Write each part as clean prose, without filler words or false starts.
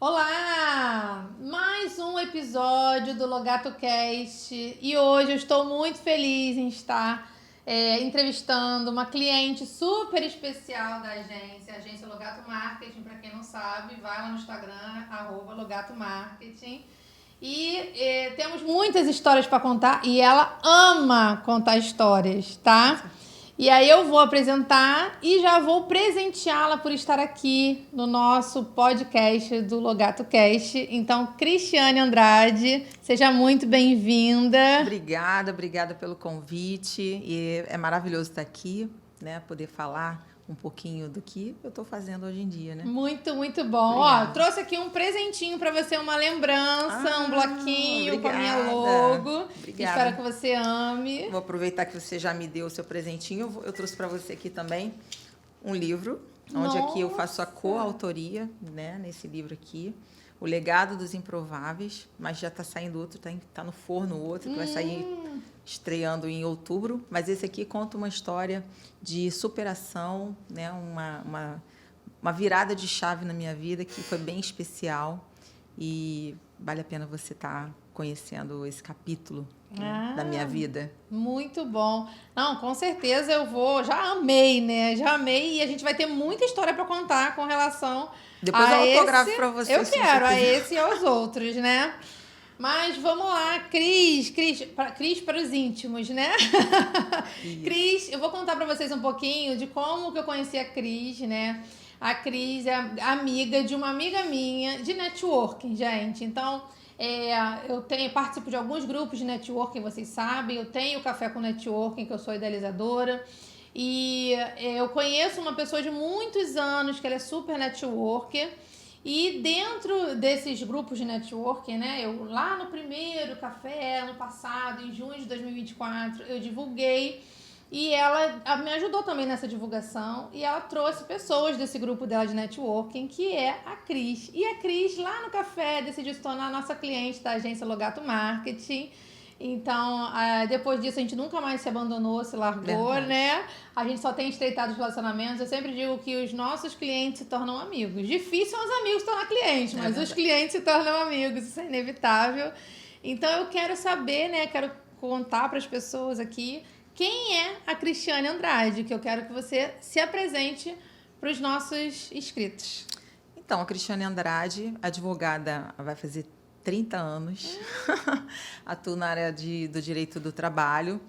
Olá! Mais um episódio do Logato Cast e hoje eu estou muito feliz em estar entrevistando uma cliente super especial da agência, a agência Logato Marketing. Para quem não sabe, vai lá no Instagram, @Logato Marketing. E temos muitas histórias para contar e ela ama contar histórias, tá? E aí eu vou apresentar e já vou presenteá-la por estar aqui no nosso podcast do Logato Cast. Então, Cristiane Andrade, seja muito bem-vinda. Obrigada pelo convite. E é maravilhoso estar aqui, né? Poder falar um pouquinho do que eu estou fazendo hoje em dia, né? Muito, muito bom. Ó, trouxe aqui um presentinho para você, uma lembrança, um bloquinho com a minha logo. Obrigada. Espero que você ame. Vou aproveitar que você já me deu o seu presentinho. Eu trouxe para você aqui também um livro, onde aqui eu faço a coautoria, né? Nesse livro aqui. O Legado dos Improváveis, mas já está saindo outro, tá no forno outro, que vai sair estreando em outubro. Mas esse aqui conta uma história de superação, né? Uma virada de chave na minha vida que foi bem especial e vale a pena você estar conhecendo esse capítulo da minha vida. Muito bom. Não, com certeza eu vou. Já amei, né? Já amei e a gente vai ter muita história para contar com relação Depois eu autografo para você. Eu quero, a esse e aos outros, né? Mas vamos lá, Cris para os íntimos, né? Cris, eu vou contar para vocês um pouquinho de como que eu conheci a Cris, né? A Cris é amiga de uma amiga minha de networking, gente. Então, eu participo de alguns grupos de networking, vocês sabem. Eu tenho o Café com Networking, que eu sou idealizadora. E eu conheço uma pessoa de muitos anos, que ela é super networker. E dentro desses grupos de networking, né, eu lá no primeiro café, ano passado, em junho de 2024, eu divulguei e ela me ajudou também nessa divulgação e ela trouxe pessoas desse grupo dela de networking, que é a Cris. E a Cris, lá no café, decidiu se tornar nossa cliente da agência Logato Marketing. Então, depois disso, a gente nunca mais se abandonou, se largou, né? A gente só tem estreitado os relacionamentos. Eu sempre digo que os nossos clientes se tornam amigos. Difícil são os amigos se tornar clientes, mas os clientes se tornam amigos, isso é inevitável. Então, eu quero saber, né? Quero contar para as pessoas aqui quem é a Cristiane Andrade, que eu quero que você se apresente para os nossos inscritos. Então, a Cristiane Andrade, advogada, vai fazer 30 anos, atuo na área do direito do trabalho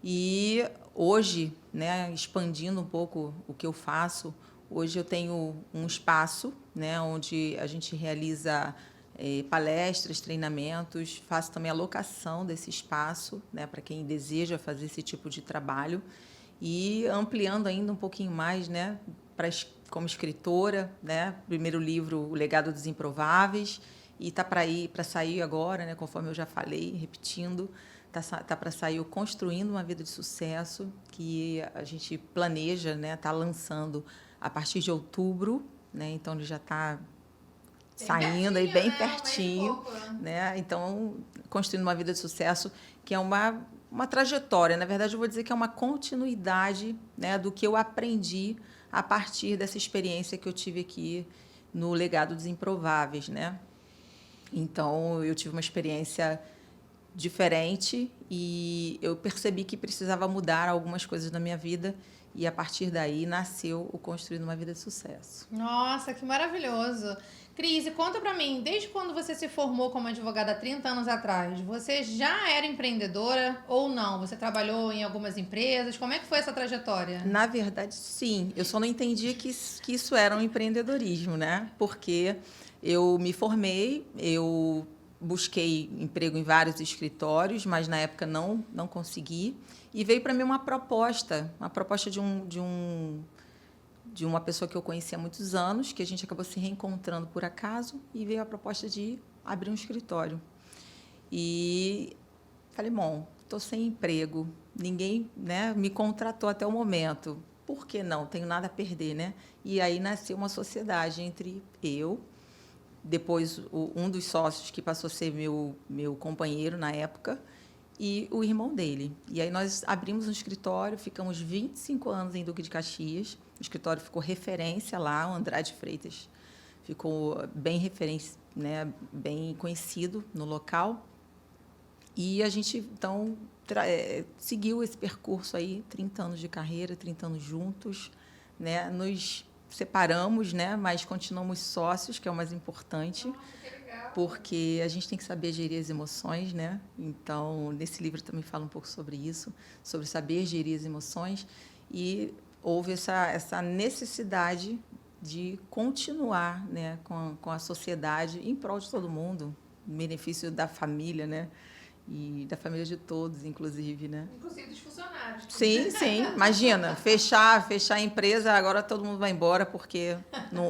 e hoje, né, expandindo um pouco o que eu faço, hoje eu tenho um espaço, né, onde a gente realiza palestras, treinamentos, faço também a locação desse espaço, né, para quem deseja fazer esse tipo de trabalho e ampliando ainda um pouquinho mais, né, como escritora, né, primeiro livro, O Legado dos Improváveis, e está para sair agora, né, conforme eu já falei, repetindo, tá para sair o Construindo uma Vida de Sucesso, que a gente planeja, né, tá lançando a partir de outubro, né, então ele já está saindo aí bem pertinho, né? Então, Construindo uma Vida de Sucesso, que é uma trajetória, na verdade eu vou dizer que é uma continuidade, né, do que eu aprendi a partir dessa experiência que eu tive aqui no Legado dos Improváveis, né? Então, eu tive uma experiência diferente e eu percebi que precisava mudar algumas coisas na minha vida e, a partir daí, nasceu o Construindo uma Vida de Sucesso. Nossa, que maravilhoso. Cris, conta pra mim, desde quando você se formou como advogada há 30 anos atrás, você já era empreendedora ou não? Você trabalhou em algumas empresas? Como é que foi essa trajetória? Na verdade, sim. Eu só não entendia que isso era um empreendedorismo, né? Porque eu me formei, eu busquei emprego em vários escritórios, mas na época não consegui. E veio para mim uma proposta de uma pessoa que eu conhecia há muitos anos, que a gente acabou se reencontrando por acaso, e veio a proposta de abrir um escritório. E falei, bom, estou sem emprego, ninguém, né, me contratou até o momento. Por que não? Tenho nada a perder, né? E aí nasceu uma sociedade entre eu, depois um dos sócios que passou a ser meu companheiro na época, e o irmão dele. E aí nós abrimos um escritório, ficamos 25 anos em Duque de Caxias. O escritório ficou referência lá, o Andrade Freitas ficou bem né, bem conhecido no local. E a gente, então, seguiu esse percurso aí, 30 anos de carreira, 30 anos juntos, né? Nos separamos, né? Mas continuamos sócios, que é o mais importante. Nossa, que legal. Porque a gente tem que saber gerir as emoções, né? Então, nesse livro também fala um pouco sobre isso, sobre saber gerir as emoções. E houve essa necessidade de continuar, né, com a sociedade em prol de todo mundo, em benefício da família, né? E da família de todos, inclusive, né? Inclusive dos funcionários. Sim, sim. Imagina, fechar a empresa, agora todo mundo vai embora porque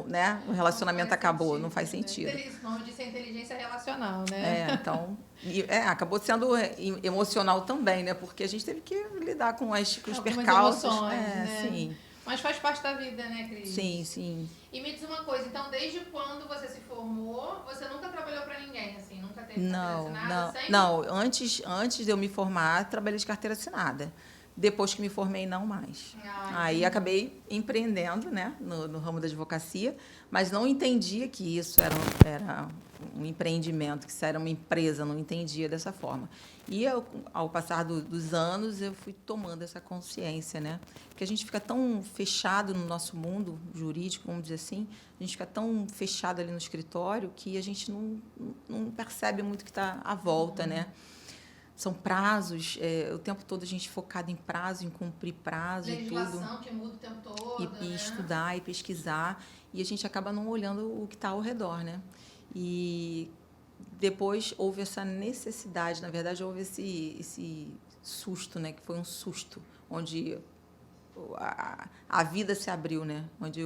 né, o relacionamento acabou, não faz sentido. O nome disso é inteligência relacional, né? Então, acabou sendo emocional também, né? Porque a gente teve que lidar com os percalços. Emoções, né? Sim. Mas faz parte da vida, né, Cris? Sim, sim. E me diz uma coisa, então, desde quando você se formou, você nunca trabalhou para ninguém, assim? Nunca teve carteira assinada? Sempre? Não. Antes de eu me formar, trabalhei de carteira assinada. Depois que me formei, não mais. Aí acabei empreendendo, né, no ramo da advocacia, mas não entendia que isso era um empreendimento, que isso era uma empresa, não entendia dessa forma. E ao passar dos anos, eu fui tomando essa consciência, né? Porque a gente fica tão fechado no nosso mundo jurídico, vamos dizer assim, a gente fica tão fechado ali no escritório que a gente não percebe muito o que está à volta, né? São prazos, o tempo todo a gente focado em prazo, em cumprir prazo e tudo. Legislação que muda o tempo todo, e né? estudar e pesquisar, e a gente acaba não olhando o que está ao redor, né? E depois houve essa necessidade, na verdade, houve esse susto, né? Que foi um susto, onde a vida se abriu, né? Onde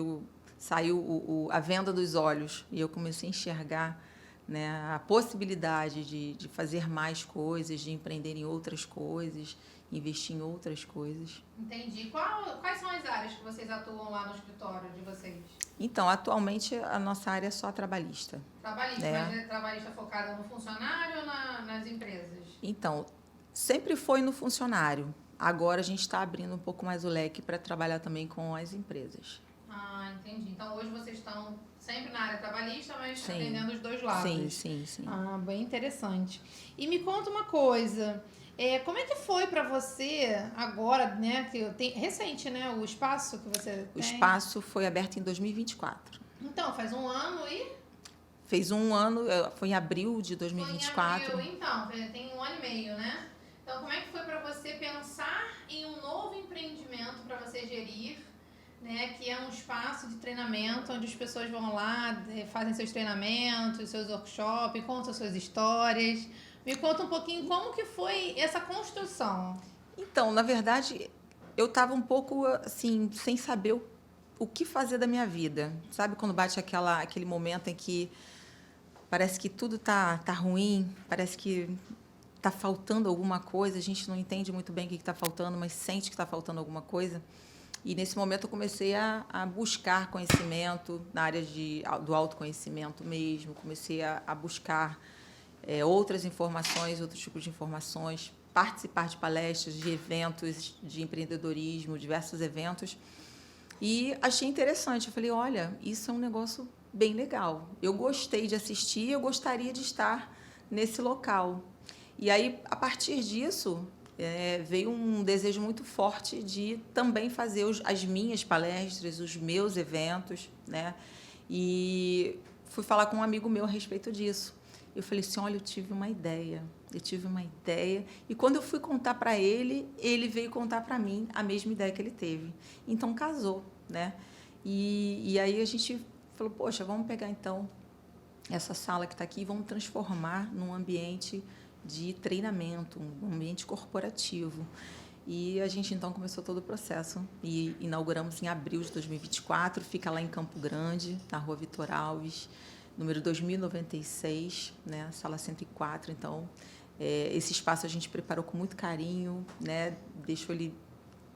saiu a venda dos olhos e eu comecei a enxergar, né, a possibilidade de fazer mais coisas, de empreender em outras coisas, investir em outras coisas. Entendi. Quais são as áreas que vocês atuam lá no escritório de vocês? Então, atualmente, a nossa área é só trabalhista. Trabalhista, mas é trabalhista focada no funcionário ou nas empresas? Então, sempre foi no funcionário. Agora a gente está abrindo um pouco mais o leque para trabalhar também com as empresas. Ah, entendi. Então, hoje vocês estão sempre na área trabalhista, mas atendendo os dois lados. Sim. Ah, bem interessante. E me conta uma coisa, como é que foi para você agora, né, recente, né, o espaço que você tem? O espaço foi aberto em 2024. Então, faz um ano e... Fez um ano, foi em abril de 2024. Foi em abril, então, tem um ano e meio, né? Então, como é que foi para você pensar em um novo empreendimento para você gerir, né, que é um espaço de treinamento onde as pessoas vão lá, fazem seus treinamentos, seus workshops, contam suas histórias. Me conta um pouquinho como que foi essa construção. Então, na verdade, eu estava um pouco assim, sem saber o que fazer da minha vida. Sabe quando bate aquele momento em que parece que tudo tá ruim, parece que está faltando alguma coisa, a gente não entende muito bem o que está faltando, mas sente que está faltando alguma coisa. E, nesse momento, eu comecei a buscar conhecimento na área do autoconhecimento mesmo, comecei a buscar outras informações, outros tipos de informações, participar de palestras, de eventos de empreendedorismo, diversos eventos. E achei interessante. Eu falei, olha, isso é um negócio bem legal. Eu gostei de assistir, eu gostaria de estar nesse local. E aí, a partir disso, veio um desejo muito forte de também fazer as minhas palestras, os meus eventos, né? E fui falar com um amigo meu a respeito disso. Eu falei assim, olha, eu tive uma ideia. E quando eu fui contar para ele, ele veio contar para mim a mesma ideia que ele teve. Então, casou, né? E aí a gente falou, poxa, vamos pegar, então, essa sala que está aqui e vamos transformar num ambiente de treinamento, um ambiente corporativo. E a gente, então, começou todo o processo. E inauguramos em abril de 2024, fica lá em Campo Grande, na Rua Vitor Alves, número 2096, né, sala 104. Então, esse espaço a gente preparou com muito carinho, né, deixou ele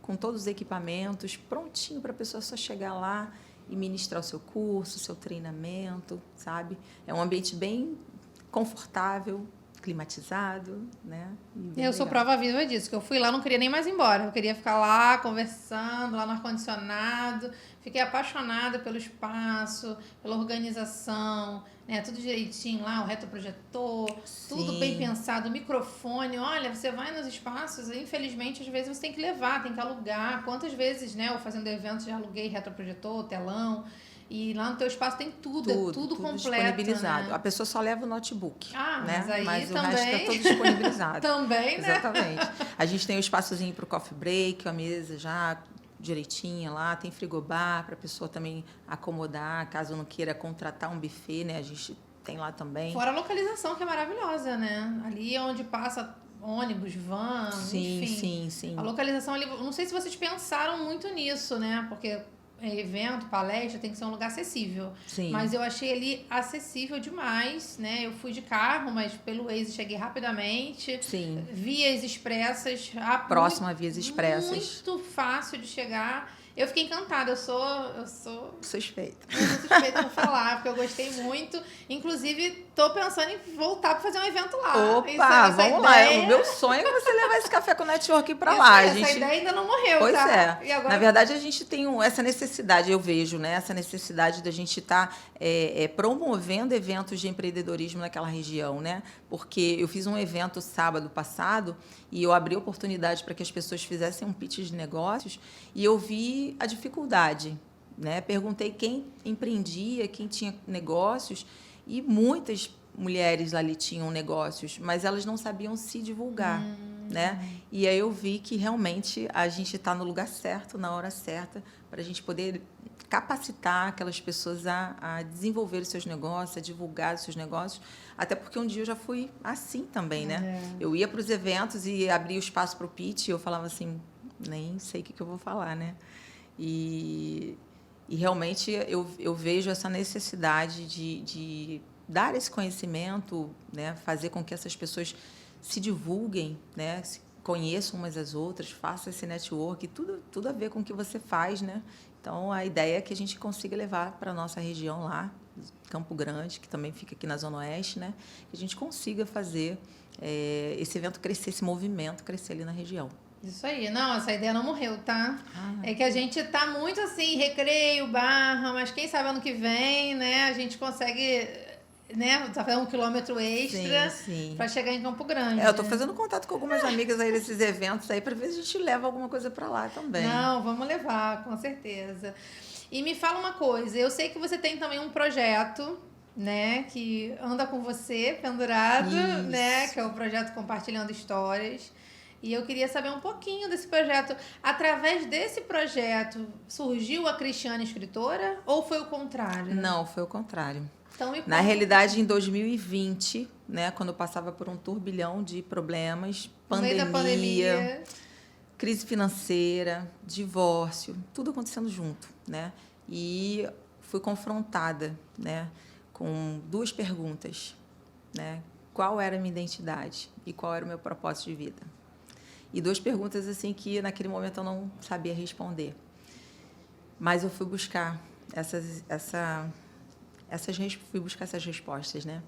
com todos os equipamentos, prontinho para a pessoa só chegar lá e ministrar o seu curso, o seu treinamento, sabe? É um ambiente bem confortável, climatizado, né? Bem Eu sou legal. prova viva disso, que eu fui lá, não queria nem mais ir embora. Eu queria ficar lá conversando, lá no ar-condicionado. Fiquei apaixonada pelo espaço, pela organização, né? Tudo direitinho lá, o retroprojetor, tudo bem Sim, pensado, o microfone. Olha, você vai nos espaços, infelizmente, às vezes você tem que levar, tem que alugar. Quantas vezes, né? Eu fazendo eventos já aluguei retroprojetor, telão. E lá no teu espaço tem tudo, é tudo tudo completo, disponibilizado. A né? pessoa só leva o notebook, Ah, mas né? aí Mas o resto está também, todo disponibilizado. também, né? Exatamente. A gente tem o espaçozinho para o coffee break, a mesa já direitinha lá, tem frigobar para a pessoa também acomodar, caso não queira contratar um buffet, né? A gente tem lá também. Fora a localização, que é maravilhosa, né? Ali é onde passa ônibus, van, Sim, enfim. sim, A sim. localização ali, não sei se vocês pensaram muito nisso, né? Porque evento, palestra, tem que ser um lugar acessível. Sim, Mas eu achei ali acessível demais, né? Eu fui de carro, mas pelo Waze cheguei rapidamente. sim. Vias expressas, Próximo a vias expressas. muito fácil de chegar. Eu fiquei encantada, eu sou Suspeita. suspeita pra falar, porque eu gostei muito. Inclusive, tô pensando em voltar pra fazer um evento lá. Opa, Essa vamos lá. O ideia, meu sonho é você levar esse café com network para isso lá. aí, A essa gente ideia ainda não morreu, Pois tá? é. E agora Na verdade, a gente tem essa necessidade, eu vejo, né? Essa necessidade da gente estar promovendo eventos de empreendedorismo naquela região, né? Porque eu fiz um evento sábado passado e eu abri oportunidade para que as pessoas fizessem um pitch de negócios e eu vi a dificuldade, né? Perguntei quem empreendia, quem tinha negócios e muitas mulheres ali tinham negócios, mas elas não sabiam se divulgar, né? E aí eu vi que realmente a gente está no lugar certo, na hora certa, para a gente poder capacitar aquelas pessoas a desenvolver os seus negócios, a divulgar os seus negócios, até porque um dia eu já fui assim também, né? Eu ia para os eventos e abria o espaço para o pitch e eu falava assim, nem sei o que eu vou falar, né? E, e realmente eu vejo essa necessidade de dar esse conhecimento, né? Fazer com que essas pessoas se divulguem, né? Se conheçam umas às outras, façam esse network, tudo a ver com o que você faz, né? Então, a ideia é que a gente consiga levar para a nossa região lá, Campo Grande, que também fica aqui na Zona Oeste, né? Que a gente consiga fazer esse evento crescer, esse movimento crescer ali na região. isso aí. Não, essa ideia não morreu, tá? Ah, É que a gente tá muito assim, recreio, barra, mas quem sabe ano que vem, né, a gente consegue, né, tá fazendo um quilômetro sim, extra sim. pra chegar em Campo Grande. Eu estou fazendo contato com algumas amigas aí desses eventos aí para ver se a gente leva alguma coisa para lá também. Não, vamos levar, com certeza. E me fala uma coisa, eu sei que você tem também um projeto, né, que anda com você, pendurado, Isso. né, que é o projeto Compartilhando Histórias. E eu queria saber um pouquinho desse projeto. Através desse projeto, surgiu a Cristiane escritora ou foi o contrário? Não, foi o contrário. Então me Na conta. realidade, em 2020, né, quando eu passava por um turbilhão de problemas, No meio da pandemia. crise financeira, divórcio, tudo acontecendo junto, né? E fui confrontada, né, com duas perguntas, né? Qual era a minha identidade e qual era o meu propósito de vida? E duas perguntas assim que naquele momento eu não sabia responder. Mas eu fui buscar fui buscar essas respostas, né?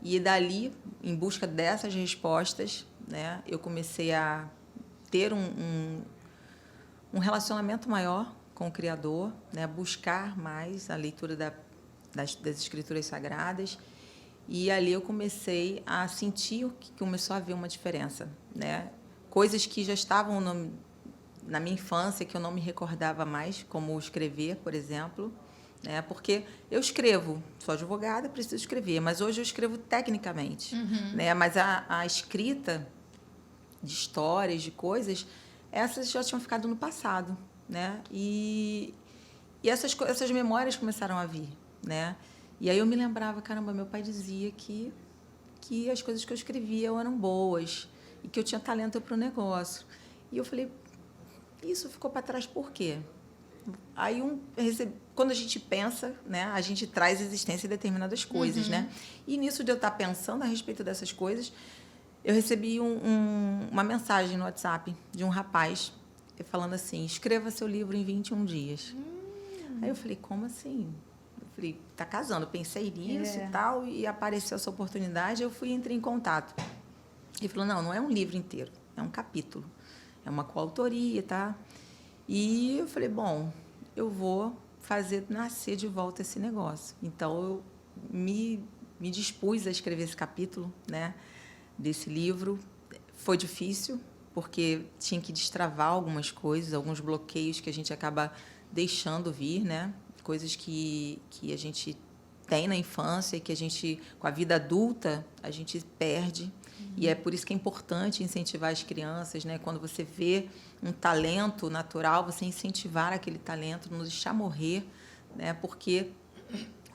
E dali, em busca dessas respostas, né, eu comecei a ter um relacionamento maior com o Criador, né, buscar mais a leitura das Escrituras Sagradas. E ali eu comecei a sentir que começou a haver uma diferença, né? Coisas que já estavam na minha infância, que eu não me recordava mais, como escrever, por exemplo, né? Porque eu escrevo, sou advogada, preciso escrever, mas hoje eu escrevo tecnicamente, né? Mas a escrita de histórias, de coisas, essas já tinham ficado no passado, né? E essas memórias começaram a vir, né? E aí eu me lembrava, caramba, meu pai dizia que as coisas que eu escrevia eram boas e que eu tinha talento para o negócio. E eu falei, isso ficou para trás por quê? Aí quando a gente pensa, né, a gente traz existência de determinadas coisas, né? E nisso de eu estar pensando a respeito dessas coisas, eu recebi uma mensagem no WhatsApp de um rapaz falando assim, escreva seu livro em 21 dias. Aí eu falei, como assim? Eu falei, tá casando. Eu pensei nisso e tal, e apareceu essa oportunidade, entrei em contato. Ele falou, não é um livro inteiro, é um capítulo. É uma coautoria, tá? E eu falei, bom, eu vou fazer nascer de volta esse negócio. Então, eu me dispus a escrever esse capítulo, né, desse livro. Foi difícil, porque tinha que destravar algumas coisas, alguns bloqueios que a gente acaba deixando vir, né? Coisas que a gente tem na infância e que a gente, com a vida adulta, a gente perde. E é por isso que é importante incentivar as crianças, né? Quando você vê um talento natural, você incentivar aquele talento, não deixar morrer, né? Porque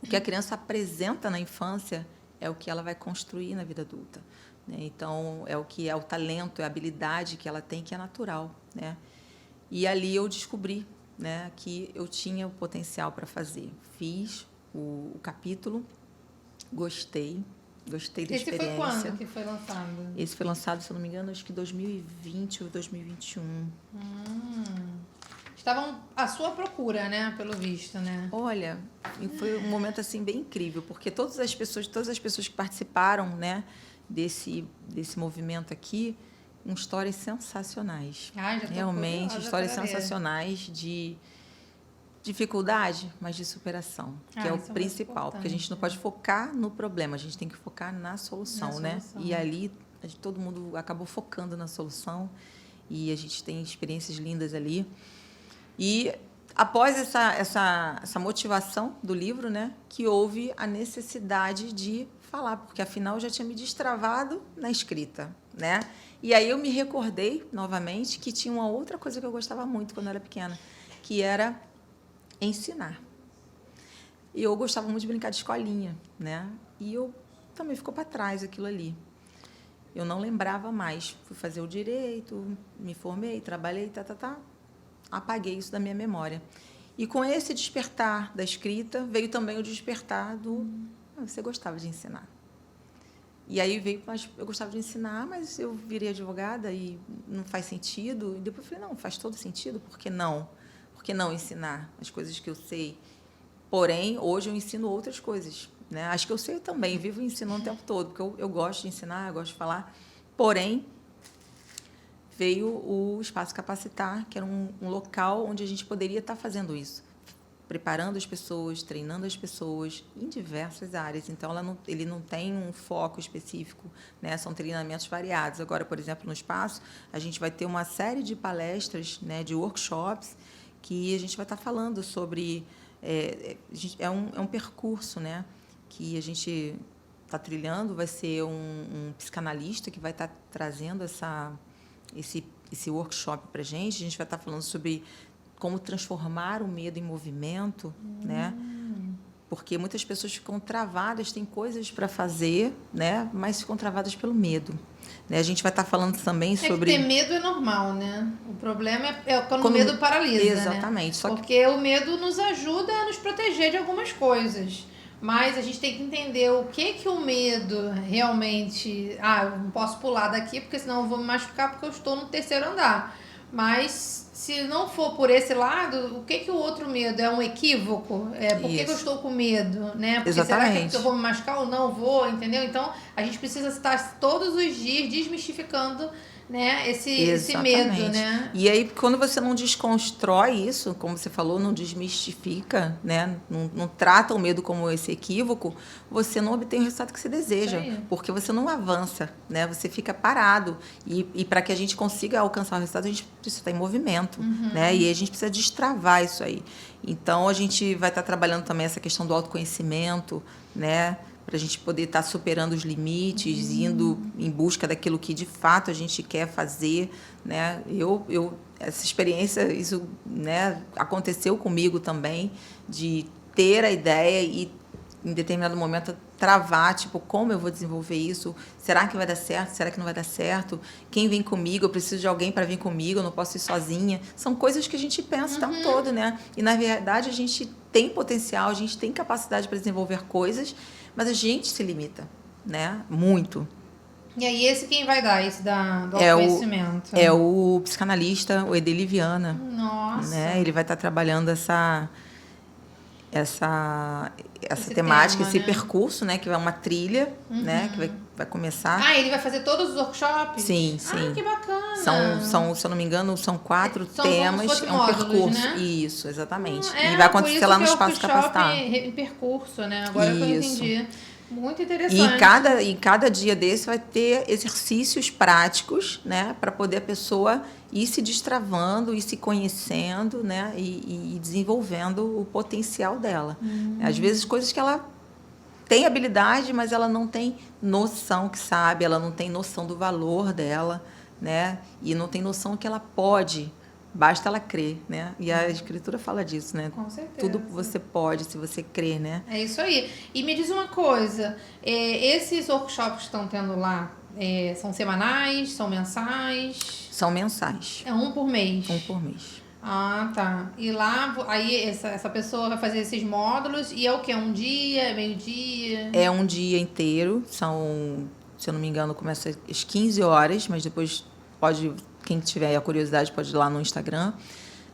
o que a criança apresenta na infância é o que ela vai construir na vida adulta, né? Então, é o que é o talento, é a habilidade que ela tem, que é natural, né? E ali eu descobri, né, que eu tinha o potencial para fazer. Fiz o capítulo, gostei da experiência. Esse foi quando que foi lançado? Esse foi lançado, se eu não me engano, acho que 2020 ou 2021. Estavam à sua procura, né? Pelo visto, né? Olha, foi um momento assim bem incrível, porque todas as pessoas que participaram, né, desse movimento aqui, com histórias sensacionais. Já tô realmente, curiosa histórias para ler. sensacionais de dificuldade, mas de superação, que é o isso é muito principal, porque a gente não pode focar no problema, a gente tem que focar na solução, né? E ali todo mundo acabou focando na solução e a gente tem experiências lindas ali. E após essa motivação do livro, né, que houve a necessidade de falar, porque afinal eu já tinha me destravado na escrita, né? E aí eu me recordei novamente que tinha uma outra coisa que eu gostava muito quando eu era pequena, que era ensinar. E eu gostava muito de brincar de escolinha, né? E eu também ficou para trás aquilo ali. Eu não lembrava mais. Fui fazer o direito, me formei, trabalhei, apaguei isso da minha memória. E com esse despertar da escrita, veio também o despertar do... você gostava de ensinar. E aí veio, mas eu gostava de ensinar, mas eu virei advogada e não faz sentido. E depois eu falei, não, faz todo sentido, por que não? Por que não ensinar as coisas que eu sei? Porém, hoje eu ensino outras coisas, né? Acho que eu sei também, vivo ensinando o tempo todo, porque eu gosto de ensinar, eu gosto de falar. Porém, veio o Espaço Capacitar, que era um local onde a gente poderia estar fazendo isso, preparando as pessoas, treinando as pessoas em diversas áreas. Então, ele não tem um foco específico, né? São treinamentos variados. Agora, por exemplo, no Espaço, a gente vai ter uma série de palestras, né, de workshops, que a gente vai estar falando sobre... É um percurso, né, que a gente está trilhando. Vai ser um psicanalista que vai estar trazendo esse workshop para a gente. A gente vai estar falando sobre como transformar o medo em movimento, né? Porque muitas pessoas ficam travadas, têm coisas para fazer, né? Mas ficam travadas pelo medo. Né? A gente vai estar falando também sobre... ter medo é normal, né? O problema é quando o medo paralisa, exatamente. Né? Porque o medo nos ajuda a nos proteger de algumas coisas. Mas a gente tem que entender o que o medo realmente... eu não posso pular daqui, porque senão eu vou me machucar, porque eu estou no 3º andar. Mas se não for por esse lado, o que o outro medo? É um equívoco? Por que eu estou com medo? Né? Porque exatamente. Será que é porque eu vou me machucar ou não vou? Entendeu? Então, a gente precisa estar todos os dias desmistificando, né, esse medo, né? E aí, quando você não desconstrói isso, como você falou, não desmistifica, né, não trata o medo como esse equívoco, você não obtém o resultado que você deseja, porque você não avança, né? Você fica parado. E para que a gente consiga alcançar o resultado, a gente precisa estar em movimento, né? E a gente precisa destravar isso aí. Então, a gente vai estar trabalhando também essa questão do autoconhecimento, né? Para a gente poder estar superando os limites, indo em busca daquilo que de fato a gente quer fazer, né? Essa experiência, isso, né, aconteceu comigo também, de ter a ideia e em determinado momento travar, tipo, como eu vou desenvolver isso? Será que vai dar certo? Será que não vai dar certo? Quem vem comigo? Eu preciso de alguém para vir comigo, eu não posso ir sozinha. São coisas que a gente pensa o tempo todo, né? E na verdade a gente tem potencial, a gente tem capacidade para desenvolver coisas, mas a gente se limita, né? Muito. E aí, esse quem vai dar? Esse do autoconhecimento? É o psicanalista, o Edeli Viana. Nossa! Né? Ele vai estar trabalhando essa Esse temática, tema, esse né? percurso, né? Que é uma trilha, né? Que vai começar. Ah, ele vai fazer todos os workshops? Sim, Ah, sim. que bacana. Se eu não me engano, são 4 São como se temas, fosse é um módulos, percurso. né? Isso, exatamente. É, E vai por acontecer isso lá que no é Espaço workshop Capacitar. em percurso, né? Agora que eu Isso. entendi. Muito E interessante. em cada dia desse vai ter exercícios práticos, né? Para poder a pessoa ir se destravando, ir se conhecendo, né? E desenvolvendo o potencial dela. Às vezes, coisas que ela tem habilidade, mas ela não tem noção que sabe, ela não tem noção do valor dela, né? E não tem noção que ela pode, basta ela crer, né? E a escritura fala disso, né? Com certeza. Tudo que você pode, se você crer, né? É isso aí. E me diz uma coisa, esses workshops que estão tendo lá, são semanais, são mensais? São mensais, É um por mês? um por mês. Ah, tá. E lá, aí essa pessoa vai fazer esses módulos e é o quê? Um dia, é meio-dia? É um dia inteiro, são, se eu não me engano, começa às 15 horas, mas depois pode, quem tiver a curiosidade pode ir lá no Instagram.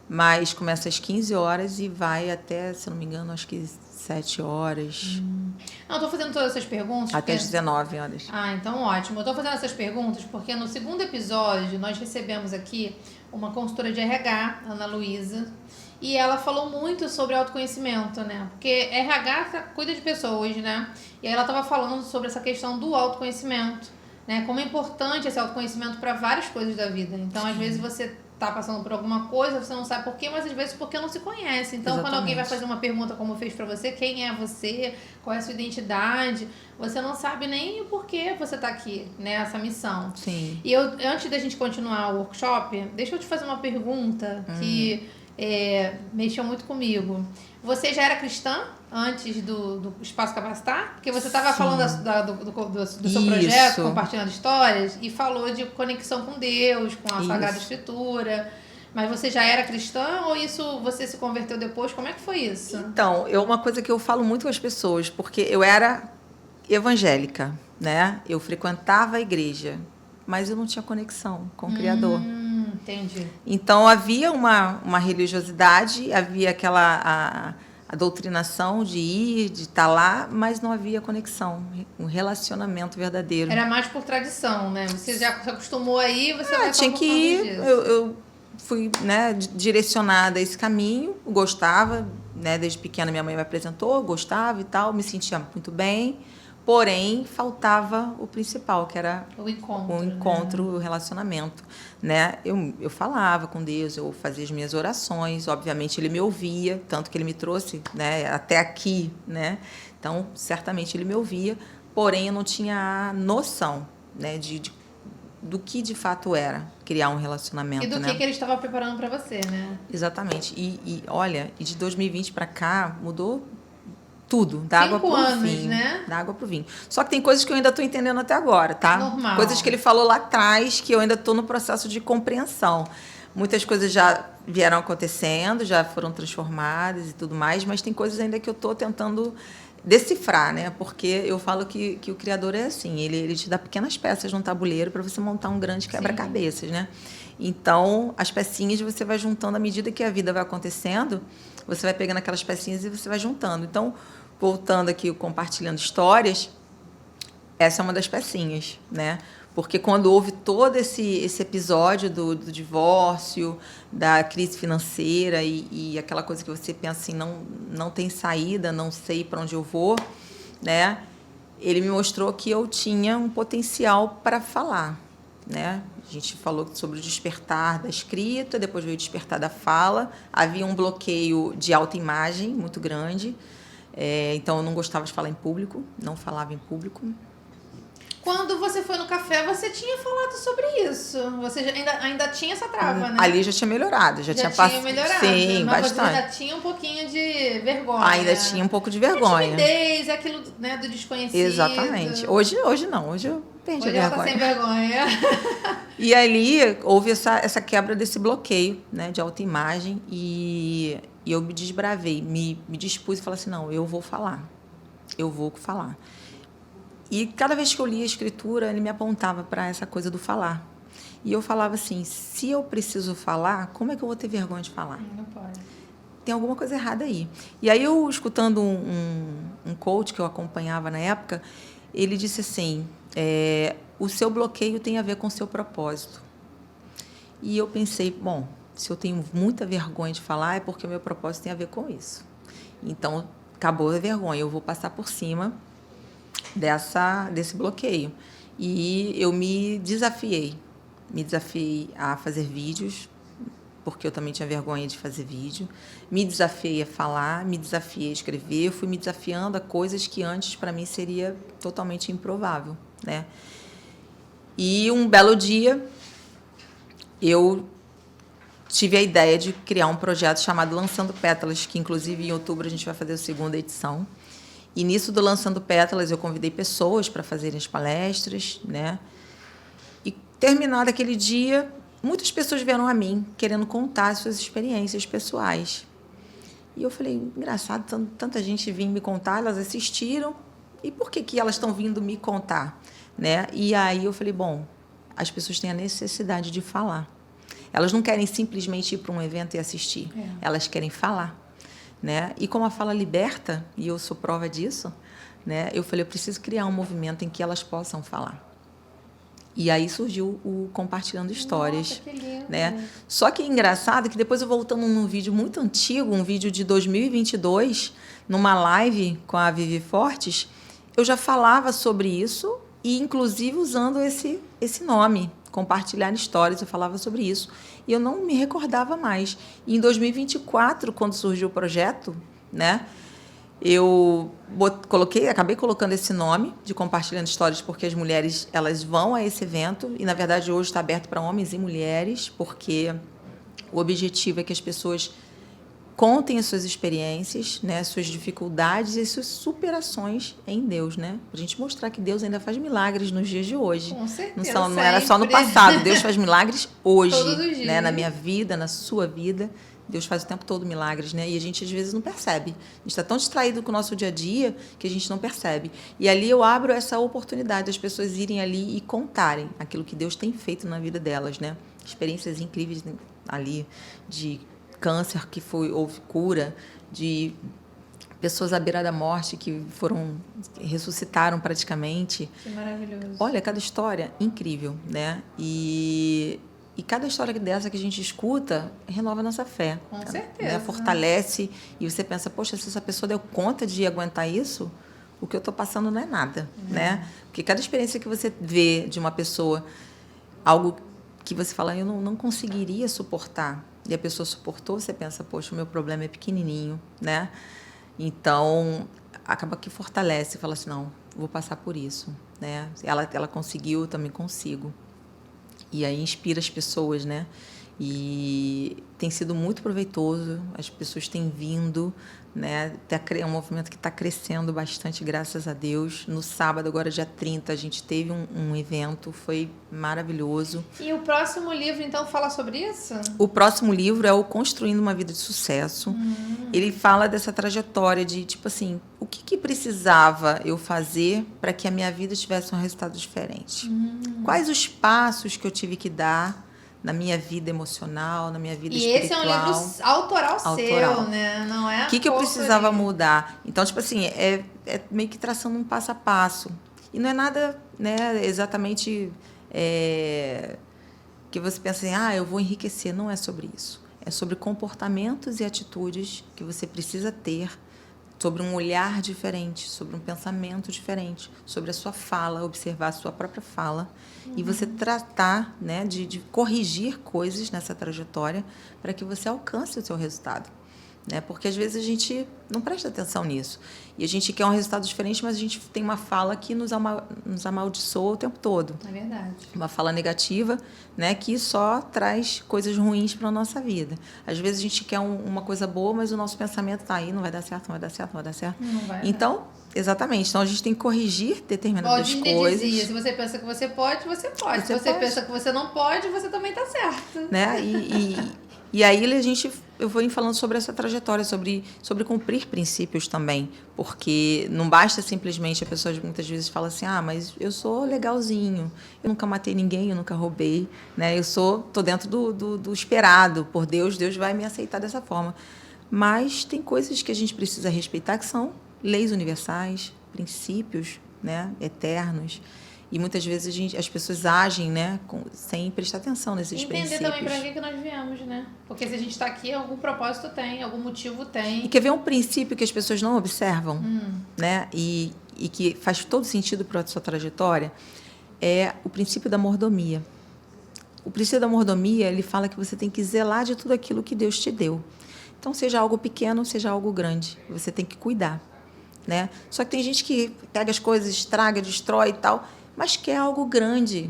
Mas começa às 15 horas e vai até, se eu não me engano, acho que 7 horas. Não, eu tô fazendo todas essas perguntas. Até porque... às 19 horas. Ah, então ótimo. Eu tô fazendo essas perguntas porque no segundo episódio nós recebemos aqui uma consultora de RH, Ana Luísa, e ela falou muito sobre autoconhecimento, né? Porque RH cuida de pessoas, né? E aí ela tava falando sobre essa questão do autoconhecimento, né? Como é importante esse autoconhecimento para várias coisas da vida. Então, às vezes você tá passando por alguma coisa, você não sabe por quê, mas às vezes porque não se conhece. Então, quando alguém vai fazer uma pergunta como fez pra você, quem é você, qual é a sua identidade, você não sabe nem o porquê você tá aqui, né? Essa missão. Sim. E antes da gente continuar o workshop, deixa eu te fazer uma pergunta que mexeu muito comigo. Você já era cristã antes do Espaço Capacitar? Porque você estava falando do seu projeto, compartilhando histórias, e falou de conexão com Deus, com a Sagrada Escritura. Mas você já era cristã ou isso você se converteu depois? Como é que foi isso? Então, uma coisa que eu falo muito com as pessoas, porque eu era evangélica, né? Eu frequentava a igreja, mas eu não tinha conexão com o Criador. Entendi. Então, havia uma religiosidade, havia aquela a doutrinação de ir, de estar lá, mas não havia conexão, um relacionamento verdadeiro. Era mais por tradição, né? Você já se acostumou aí, você vai tinha que ir, eu fui, né, direcionada a esse caminho, gostava, né, desde pequena minha mãe me apresentou, gostava e tal, me sentia muito bem, porém faltava o principal, que era o encontro, né? O relacionamento, né? Eu falava com Deus, eu fazia as minhas orações, obviamente ele me ouvia, tanto que ele me trouxe, né, até aqui, né? Então, certamente ele me ouvia, porém eu não tinha a noção, né, do que de fato era criar um relacionamento. E do né? que ele estava preparando para você, né? Exatamente. Olha, de 2020 para cá mudou tudo, da água pro vinho, né? Da água pro vinho. Só que tem coisas que eu ainda estou entendendo até agora, tá? Normal. Coisas que ele falou lá atrás que eu ainda estou no processo de compreensão. Muitas coisas já vieram acontecendo, já foram transformadas e tudo mais, mas tem coisas ainda que eu estou tentando decifrar, né? Porque eu falo que o Criador é assim, ele te dá pequenas peças num tabuleiro para você montar um grande quebra-cabeças, né? Então, as pecinhas você vai juntando à medida que a vida vai acontecendo, você vai pegando aquelas pecinhas e você vai juntando. Então, voltando aqui, compartilhando histórias, essa é uma das pecinhas, né? Porque quando houve todo esse episódio do divórcio, da crise financeira e aquela coisa que você pensa assim, não tem saída, não sei para onde eu vou, né? Ele me mostrou que eu tinha um potencial para falar, né? A gente falou sobre o despertar da escrita, depois veio o despertar da fala. Havia um bloqueio de autoimagem muito grande, então eu não gostava de falar em público, não falava em público. Quando você foi no café, você tinha falado sobre isso. Você ainda tinha essa trava, né? Ali já tinha melhorado, já tinha passado. Melhorado. Sim, mas bastante. Você ainda tinha um pouquinho de vergonha. Ainda tinha um pouco de vergonha. Timidez, aquilo, né, do desconhecido. Exatamente. Hoje não, hoje eu perdi a vergonha. Hoje ela tá sem vergonha. E ali houve essa quebra desse bloqueio, né, de autoimagem e eu me desbravei, me dispus e falei assim, não, eu vou falar. E cada vez que eu lia a escritura, ele me apontava para essa coisa do falar. E eu falava assim, se eu preciso falar, como é que eu vou ter vergonha de falar? Não pode. tem alguma coisa errada aí. E aí eu, escutando um coach que eu acompanhava na época, ele disse assim, o seu bloqueio tem a ver com o seu propósito. E eu pensei, bom, se eu tenho muita vergonha de falar, é porque o meu propósito tem a ver com isso. Então, acabou a vergonha, eu vou passar por cima desse bloqueio. E eu me desafiei a fazer vídeos, porque eu também tinha vergonha de fazer vídeo, me desafiei a falar, me desafiei a escrever, eu fui me desafiando a coisas que antes para mim seria totalmente improvável, né? E um belo dia eu tive a ideia de criar um projeto chamado Lançando Pétalas, que inclusive em outubro a gente vai fazer a 2ª edição. E nisso do Lançando Pétalas eu convidei pessoas para fazerem as palestras, né? E terminado aquele dia, muitas pessoas vieram a mim querendo contar as suas experiências pessoais. E eu falei, engraçado, tanta gente vinha me contar, elas assistiram, e por que elas estão vindo me contar? Né? E aí eu falei, bom, as pessoas têm a necessidade de falar. Elas não querem simplesmente ir para um evento e assistir, elas querem falar. Né? E como a fala liberta, e eu sou prova disso, né? Eu falei, eu preciso criar um movimento em que elas possam falar. E aí surgiu o Compartilhando Histórias. Nossa, que lindo. Né? Só que é engraçado que depois eu voltando num vídeo muito antigo, um vídeo de 2022, numa live com a Vivi Fortes, eu já falava sobre isso e, inclusive, usando esse nome, Compartilhar Histórias, eu falava sobre isso. E eu não me recordava mais. E em 2024, quando surgiu o projeto, né? Eu acabei colocando esse nome de Compartilhando Histórias porque as mulheres elas vão a esse evento e, na verdade, hoje está aberto para homens e mulheres, porque o objetivo é que as pessoas contem as suas experiências, né, suas dificuldades e suas superações em Deus, né? Para a gente mostrar que Deus ainda faz milagres nos dias de hoje. Com certeza, não era só no passado. Deus faz milagres hoje, todos os dias, né? Na minha vida, na sua vida. Deus faz o tempo todo milagres, né? E a gente, às vezes, não percebe. A gente está tão distraído com o nosso dia a dia que a gente não percebe. E ali eu abro essa oportunidade das pessoas irem ali e contarem aquilo que Deus tem feito na vida delas, né? Experiências incríveis ali de câncer houve cura, de pessoas à beira da morte que ressuscitaram praticamente. Que maravilhoso. Olha, cada história incrível, né? E cada história dessa que a gente escuta renova a nossa fé. Com certeza. Né? Fortalece. E você pensa, poxa, se essa pessoa deu conta de aguentar isso, o que eu estou passando não é nada. Né? Porque cada experiência que você vê de uma pessoa, algo que você fala, eu não conseguiria suportar, e a pessoa suportou, você pensa, poxa, o meu problema é pequenininho. Né? Então, acaba que fortalece, fala assim, não, vou passar por isso. Né? Ela conseguiu, eu também consigo. E aí inspira as pessoas, né? E tem sido muito proveitoso, as pessoas têm vindo, né? É um movimento que está crescendo bastante, graças a Deus. No sábado, agora dia 30, a gente teve um evento, foi maravilhoso. E o próximo livro, então, fala sobre isso? O próximo livro é o Construindo uma Vida de Sucesso. Ele fala dessa trajetória de, tipo assim, o que precisava eu fazer para que a minha vida tivesse um resultado diferente? Quais os passos que eu tive que dar na minha vida emocional, na minha vida espiritual. E esse é um livro autoral seu, né? Não é? O que eu precisava mudar? Então, tipo assim, é meio que traçando um passo a passo. E não é nada, né, exatamente que você pensa assim, eu vou enriquecer. Não é sobre isso. É sobre comportamentos e atitudes que você precisa ter, sobre um olhar diferente, sobre um pensamento diferente, sobre a sua fala, observar a sua própria fala e você tratar, né, de corrigir coisas nessa trajetória para que você alcance o seu resultado. Né? Porque às vezes a gente não presta atenção nisso. E a gente quer um resultado diferente, mas a gente tem uma fala que nos amaldiçoa o tempo todo. É verdade. Uma fala negativa, né, que só traz coisas ruins para a nossa vida. Às vezes a gente quer uma coisa boa, mas o nosso pensamento está aí, não vai dar certo, não vai dar certo, não vai dar certo. Não vai, então, exatamente. Então a gente tem que corrigir determinadas coisas. Dizia, se você pensa que você pode, você pode. Se você pensa que você não pode, você também está certo. Né? E aí eu vou falando sobre essa trajetória, sobre cumprir princípios também, porque não basta simplesmente, a pessoa muitas vezes fala assim, mas eu sou legalzinho, eu nunca matei ninguém, eu nunca roubei, né? Tô dentro do esperado por Deus, Deus vai me aceitar dessa forma. mas tem coisas que a gente precisa respeitar, que são leis universais, princípios, né, eternos. E muitas vezes as pessoas agem, né, sem prestar atenção nesses princípios. Entender também para que nós viemos, né? Porque se a gente está aqui, algum propósito tem, algum motivo tem. E quer ver um princípio que as pessoas não observam, né? E que faz todo sentido para a sua trajetória, é o princípio da mordomia. O princípio da mordomia, ele fala que você tem que zelar de tudo aquilo que Deus te deu. Então, seja algo pequeno, seja algo grande, você tem que cuidar, né? Só que tem gente que pega as coisas, estraga, destrói e tal, mas quer algo grande.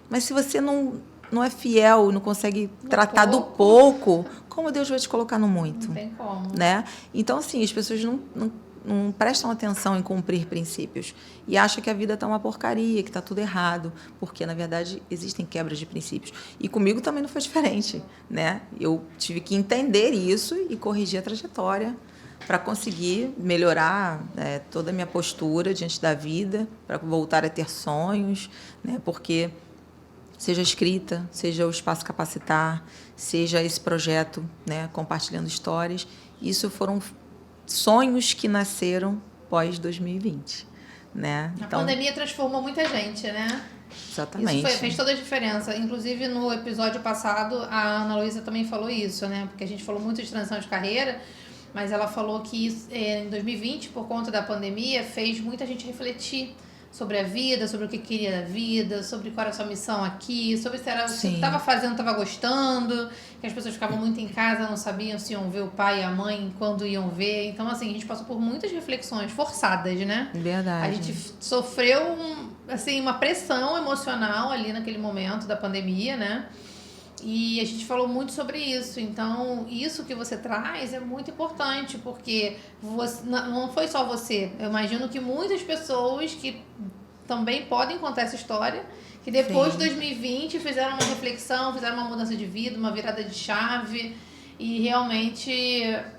Mas se você não é fiel, não consegue tratar do pouco, como Deus vai te colocar no muito? Não tem como. Né? Então, assim, as pessoas não prestam atenção em cumprir princípios e acham que a vida está uma porcaria, que está tudo errado, porque, na verdade, existem quebras de princípios. E comigo também não foi diferente, né? Eu tive que entender isso e corrigir a trajetória para conseguir melhorar toda a minha postura diante da vida, para voltar a ter sonhos, né? Porque seja a escrita, seja o Espaço Capacitar, seja esse projeto, né, Compartilhando Histórias, isso foram sonhos que nasceram pós 2020, né? A pandemia transformou muita gente, né? Exatamente. Isso fez toda a diferença. Inclusive, no episódio passado, a Ana Luísa também falou isso, né? Porque a gente falou muito de transição de carreira, mas ela falou que em 2020, por conta da pandemia, fez muita gente refletir sobre a vida, sobre o que queria da vida, sobre qual era a sua missão aqui, sobre se era o que estava fazendo, estava gostando, que as pessoas ficavam muito em casa, não sabiam se iam ver o pai e a mãe, quando iam ver. Então, assim, a gente passou por muitas reflexões forçadas, né? Verdade. A gente sofreu uma pressão emocional ali naquele momento da pandemia, né? E a gente falou muito sobre isso. Então, isso que você traz é muito importante, porque não foi só você. Eu imagino que muitas pessoas que também podem contar essa história, que depois de 2020 fizeram uma reflexão, fizeram uma mudança de vida, uma virada de chave e realmente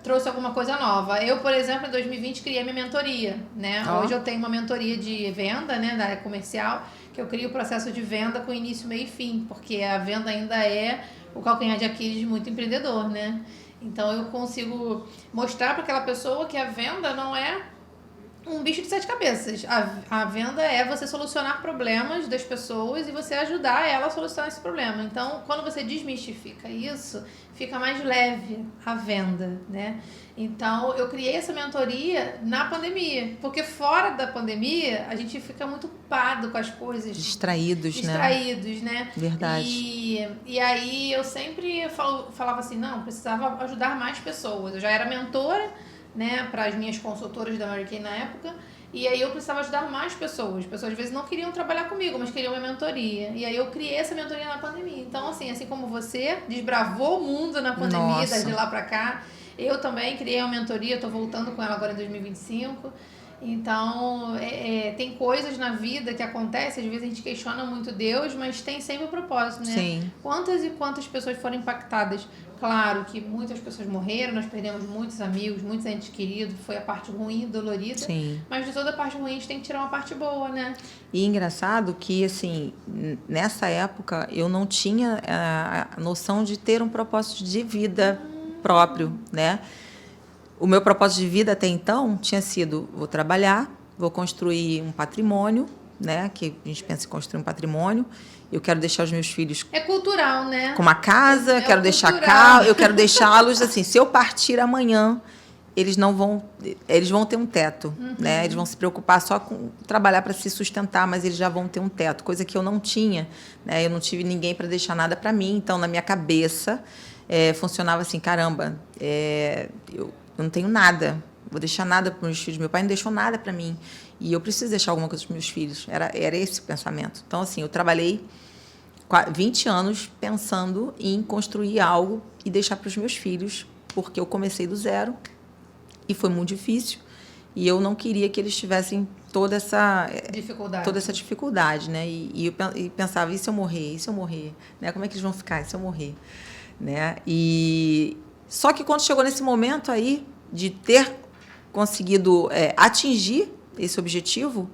trouxe alguma coisa nova. Eu, por exemplo, em 2020 criei minha mentoria, né? Hoje eu tenho uma mentoria de venda, né, da área comercial, que eu crio o processo de venda com início, meio e fim, porque a venda ainda é o calcanhar de Aquiles de muito empreendedor, né? Então eu consigo mostrar para aquela pessoa que a venda não é um bicho de 7 cabeças. A venda é você solucionar problemas das pessoas e você ajudar ela a solucionar esse problema. Então, quando você desmistifica isso, fica mais leve a venda, né? Então, eu criei essa mentoria na pandemia, porque fora da pandemia, a gente fica muito ocupado com as coisas. Distraídos, né? Verdade. E aí, eu sempre falava assim, não, precisava ajudar mais pessoas. Eu já era mentora, né, para as minhas consultoras da Mary Kay na época, e aí eu precisava ajudar mais pessoas. As pessoas às vezes não queriam trabalhar comigo, mas queriam minha mentoria. E aí eu criei essa mentoria na pandemia. Então, assim como você desbravou o mundo na pandemia, de lá para cá, eu também criei uma mentoria, estou voltando com ela agora em 2025. Então, tem coisas na vida que acontecem, às vezes a gente questiona muito Deus, mas tem sempre um propósito, né? Sim. Quantas e quantas pessoas foram impactadas? Claro que muitas pessoas morreram, nós perdemos muitos amigos, muitos entes queridos, foi a parte ruim e dolorida. Sim. Mas de toda a parte ruim a gente tem que tirar uma parte boa, né? E engraçado que, assim, nessa época eu não tinha a noção de ter um propósito de vida próprio, né? O meu propósito de vida até então tinha sido, vou trabalhar, vou construir um patrimônio, né? Que a gente pensa em construir um patrimônio. Eu quero deixar os meus filhos... É cultural, né? Com uma casa, quero deixar carro, eu quero deixá-los, assim, se eu partir amanhã, eles vão ter um teto, né? Eles vão se preocupar só com trabalhar para se sustentar, mas eles já vão ter um teto, coisa que eu não tinha, né? Eu não tive ninguém para deixar nada para mim, então, na minha cabeça, funcionava assim, caramba, eu não tenho nada, vou deixar nada para os meus filhos, meu pai não deixou nada para mim, e eu preciso deixar alguma coisa para os meus filhos, era esse o pensamento. Então, assim, eu trabalhei 20 anos pensando em construir algo e deixar para os meus filhos, porque eu comecei do zero e foi muito difícil, e eu não queria que eles tivessem toda essa dificuldade, né? E eu pensava, e se eu morrer? E se eu morrer? Né? Como é que eles vão ficar? E se eu morrer? Né? Só que quando chegou nesse momento aí de ter conseguido atingir esse objetivo,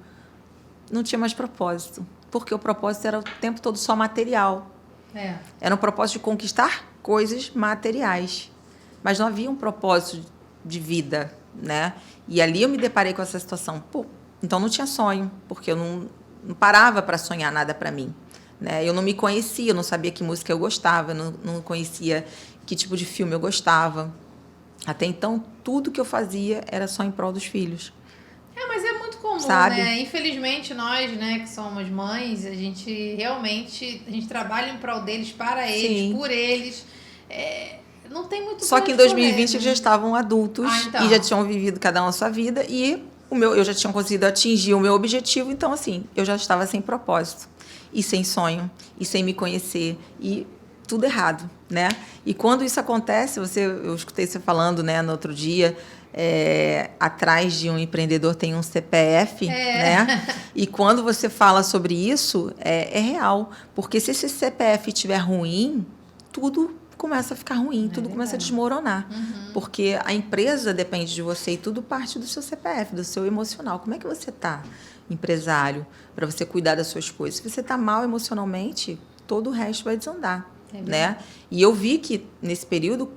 não tinha mais propósito, porque o propósito era o tempo todo só material. Era um propósito de conquistar coisas materiais, mas não havia um propósito de vida, né? E ali eu me deparei com essa situação. Pô, então não tinha sonho, porque eu não parava para sonhar nada para mim, né? Eu não me conhecia, eu não sabia que música eu gostava, eu não conhecia que tipo de filme eu gostava. Até então, tudo que eu fazia era só em prol dos filhos. Mas é muito comum, Sabe? né? Infelizmente, nós, né, que somos mães, a gente trabalha em prol deles, para eles, Sim. por eles. Não tem muito Só pra que em onde 2020 correr, eles já estavam adultos então. e já tinham vivido cada um a sua vida e eu já tinha conseguido atingir o meu objetivo, então assim, eu já estava sem propósito e sem sonho e sem me conhecer e tudo errado, né? E quando isso acontece, eu escutei você falando, né, no outro dia, atrás de um empreendedor tem um CPF, né? E quando você fala sobre isso, é real, porque se esse CPF estiver ruim, tudo começa a ficar ruim, tudo começa a desmoronar. Porque a empresa depende de você e tudo parte do seu CPF, do seu emocional. Como é que você está, empresário, para você cuidar das suas coisas? Se você está mal emocionalmente, todo o resto vai desandar, né? E eu vi que, nesse período,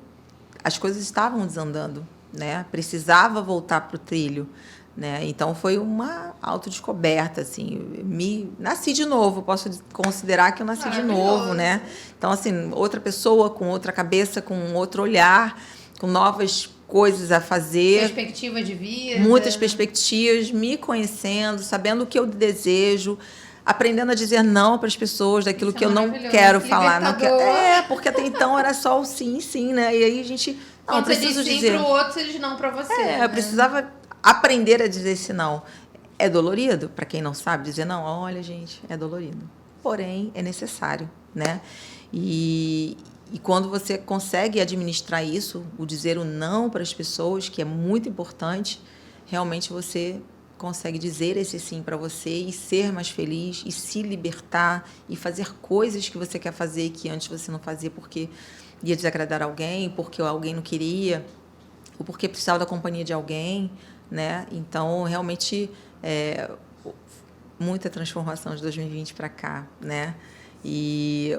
as coisas estavam desandando, né? Precisava voltar para o trilho, né? Então foi uma autodescoberta, assim, nasci de novo, posso considerar que eu nasci de novo, né? Então, assim, outra pessoa com outra cabeça, com outro olhar, com novas coisas a fazer, perspectiva de vida, muitas perspectivas, me conhecendo, sabendo o que eu desejo, aprendendo a dizer não para as pessoas daquilo que eu não quero falar, não quero. Porque até então era só o sim, sim, né? E aí a gente não, quando preciso você diz sim para o outro, você diz não para você. Eu precisava aprender a dizer esse não. É dolorido, para quem não sabe dizer não. Olha, gente, é dolorido. Porém, é necessário, né? E quando você consegue administrar isso, o dizer o não para as pessoas, que é muito importante, realmente você consegue dizer esse sim para você e ser mais feliz e se libertar e fazer coisas que você quer fazer que antes você não fazia porque ia desagradar alguém, porque alguém não queria, ou porque precisava da companhia de alguém, né? Então, realmente, muita transformação de 2020 para cá, né? E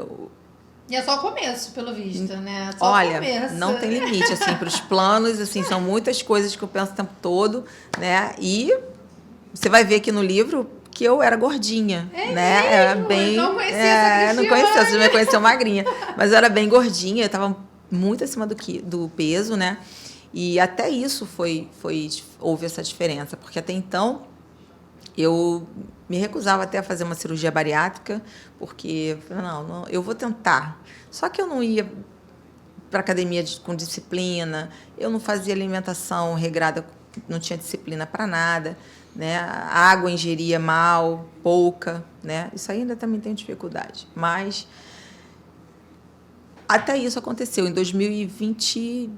é só o começo, pelo visto, né? Só olha, o começo. Não tem limite, assim, para os planos, assim, são muitas coisas que eu penso o tempo todo, né? E você vai ver aqui no livro que eu era gordinha, né? Mesmo? Era bem, não conhecia essa não conhecia, você me conheceu magrinha, mas eu era bem gordinha, eu estava muito acima do peso, né? E até isso houve essa diferença, porque até então eu me recusava até a fazer uma cirurgia bariátrica, porque não, eu vou tentar. Só que eu não ia para academia com disciplina, eu não fazia alimentação regrada, não tinha disciplina para nada, né? A água ingeria mal, pouca, né? Isso aí ainda também tenho dificuldade, mas até isso aconteceu em 2023.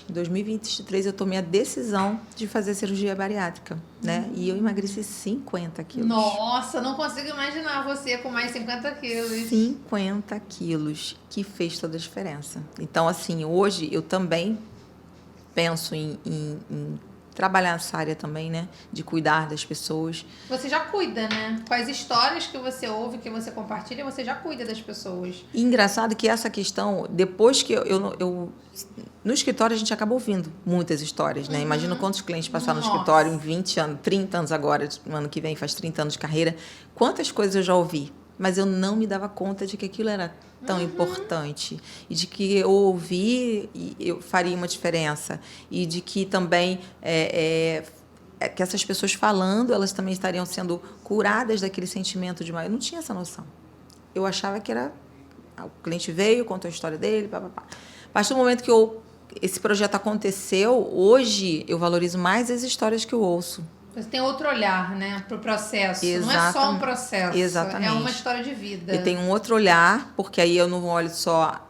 Em 2023 eu tomei a decisão de fazer cirurgia bariátrica, né? E eu emagreci 50 quilos. Nossa, não consigo imaginar você com mais 50 quilos. 50 quilos, que fez toda a diferença. Então, assim, hoje eu também penso em trabalhar nessa área também, né? De cuidar das pessoas. Você já cuida, né? Com as histórias que você ouve, que você compartilha, você já cuida das pessoas. E engraçado que essa questão, depois que eu no escritório a gente acaba ouvindo muitas histórias, né? Imagina quantos clientes passaram no escritório em 20 anos, 30 anos agora, no ano que vem faz 30 anos de carreira. Quantas coisas eu já ouvi, mas eu não me dava conta de que aquilo era tão importante e de que eu ouvi e eu faria uma diferença e de que também que essas pessoas falando, elas também estariam sendo curadas daquele sentimento de mal. Eu não tinha essa noção. Eu achava que era o cliente veio, contou a história dele, papapá. A partir do momento que esse projeto aconteceu, hoje eu valorizo mais as histórias que eu ouço. Você tem outro olhar, né, para o processo. Exatamente. Não é só um processo. Exatamente. É uma história de vida. Eu tenho um outro olhar, porque aí eu não olho só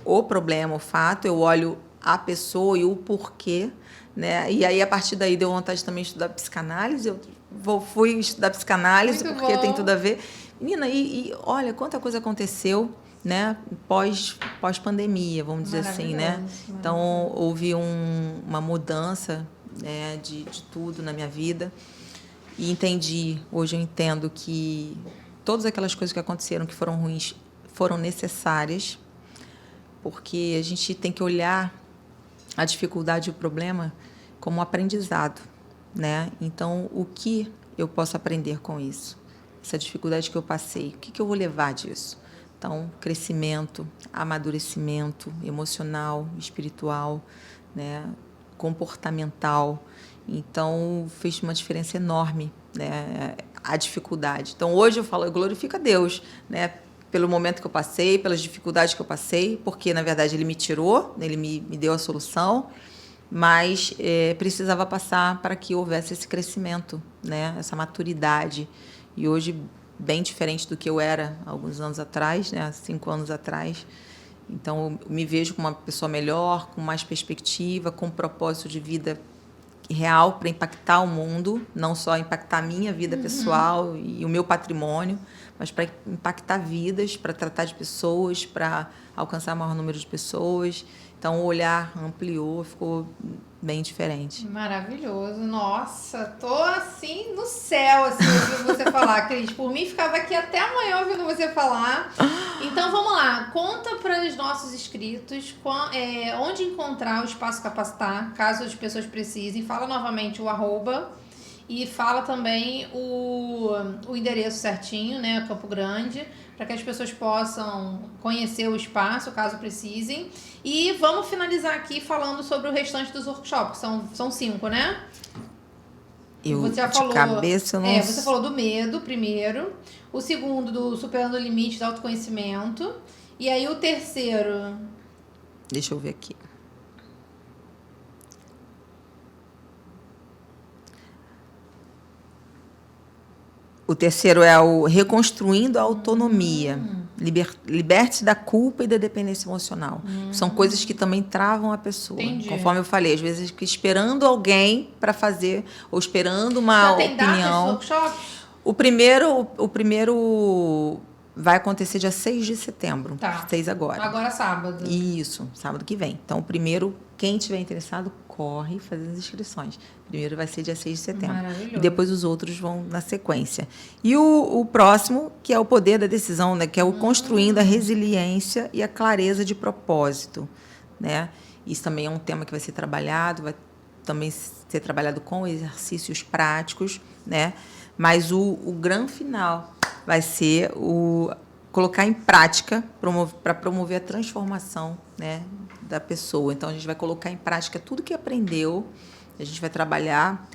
o problema, o fato, eu olho a pessoa e o porquê, né? E aí, a partir daí, deu vontade também de estudar psicanálise. Eu fui estudar psicanálise, muito porque bom. Tem tudo a ver. Menina, e olha, quanta coisa aconteceu, né? Pós-pandemia, vamos dizer assim, né? Então, houve uma mudança, né, de tudo na minha vida. E hoje eu entendo que todas aquelas coisas que aconteceram, que foram ruins, foram necessárias, porque a gente tem que olhar a dificuldade e o problema como aprendizado, né? Então, o que eu posso aprender com isso? Essa dificuldade que eu passei, o que eu vou levar disso? Então, crescimento, amadurecimento emocional, espiritual, né? Comportamental. Então, fez uma diferença enorme, né? A dificuldade. Então, hoje eu falo, eu glorifico a Deus, né? Pelo momento que eu passei, pelas dificuldades que eu passei, porque, na verdade, Ele me tirou, Ele me deu a solução, mas precisava passar para que houvesse esse crescimento, né? Essa maturidade. E hoje, bem diferente do que eu era há alguns anos atrás, né? 5 anos atrás. Então, eu me vejo como uma pessoa melhor, com mais perspectiva, com um propósito de vida real para impactar o mundo, não só impactar a minha vida pessoal e o meu patrimônio, mas para impactar vidas, para tratar de pessoas, para alcançar o maior número de pessoas. Então, o olhar ampliou, ficou bem diferente. Maravilhoso. Nossa, tô assim no céu, assim, ouvindo você falar, Cris. Por mim, ficava aqui até amanhã ouvindo você falar. Então, vamos lá. Conta para os nossos inscritos onde encontrar o Espaço Capacitar, caso as pessoas precisem. Fala novamente o @ e fala também o endereço certinho, né? Campo Grande, para que as pessoas possam conhecer o espaço, caso precisem. E vamos finalizar aqui falando sobre o restante dos workshops, são 5, né? Você já falou, de cabeça eu não... você falou do medo, primeiro. O segundo, do superando o limite do autoconhecimento. E aí o terceiro... Deixa eu ver aqui. O terceiro é o reconstruindo a autonomia. Liberte-se da culpa e da dependência emocional. São coisas que também travam a pessoa. Entendi. Conforme eu falei, às vezes fica esperando alguém para fazer, ou esperando uma Já tem opinião. Datas, workshops? O primeiro vai acontecer dia 6 de setembro. Tá. 6 agora. Agora sábado. Isso, sábado que vem. Então, o primeiro, quem tiver interessado, corre fazer as inscrições. Primeiro vai ser dia 6 de setembro. Maravilhoso. E depois os outros vão na sequência. E o próximo, que é o poder da decisão, né? Que é o construindo a resiliência e a clareza de propósito, né? Isso também é um tema que vai ser trabalhado, vai também ser trabalhado com exercícios práticos, né? Mas o grande final vai ser colocar em prática para promover a transformação, né, da pessoa. Então, a gente vai colocar em prática tudo que aprendeu, a gente vai trabalhar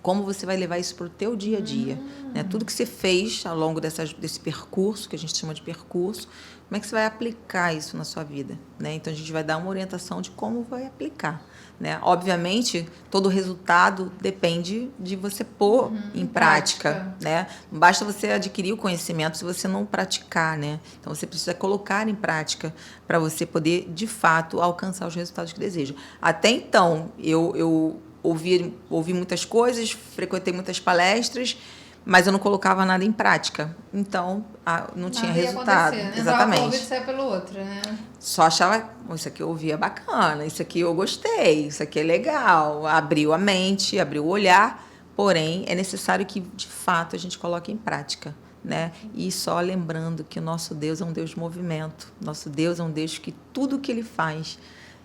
como você vai levar isso para o teu dia a dia. Né? Tudo que você fez ao longo desse percurso, que a gente chama de percurso, como é que você vai aplicar isso na sua vida? Né? Então, a gente vai dar uma orientação de como vai aplicar. Né? Obviamente, todo o resultado depende de você pôr em prática. Né? Não basta você adquirir o conhecimento se você não praticar. Né? Então, você precisa colocar em prática para você poder, de fato, alcançar os resultados que deseja. Até então, eu ouvi muitas coisas, frequentei muitas palestras, mas eu não colocava nada em prática. Então, não tinha resultado. Né? Exatamente. Entrava saia pelo outro, né? Só achava, isso aqui eu ouvia bacana, isso aqui eu gostei, isso aqui é legal. Abriu a mente, abriu o olhar, porém, é necessário que, de fato, a gente coloque em prática. Né? E só lembrando que o nosso Deus é um Deus de movimento. Nosso Deus é um Deus que tudo que Ele faz,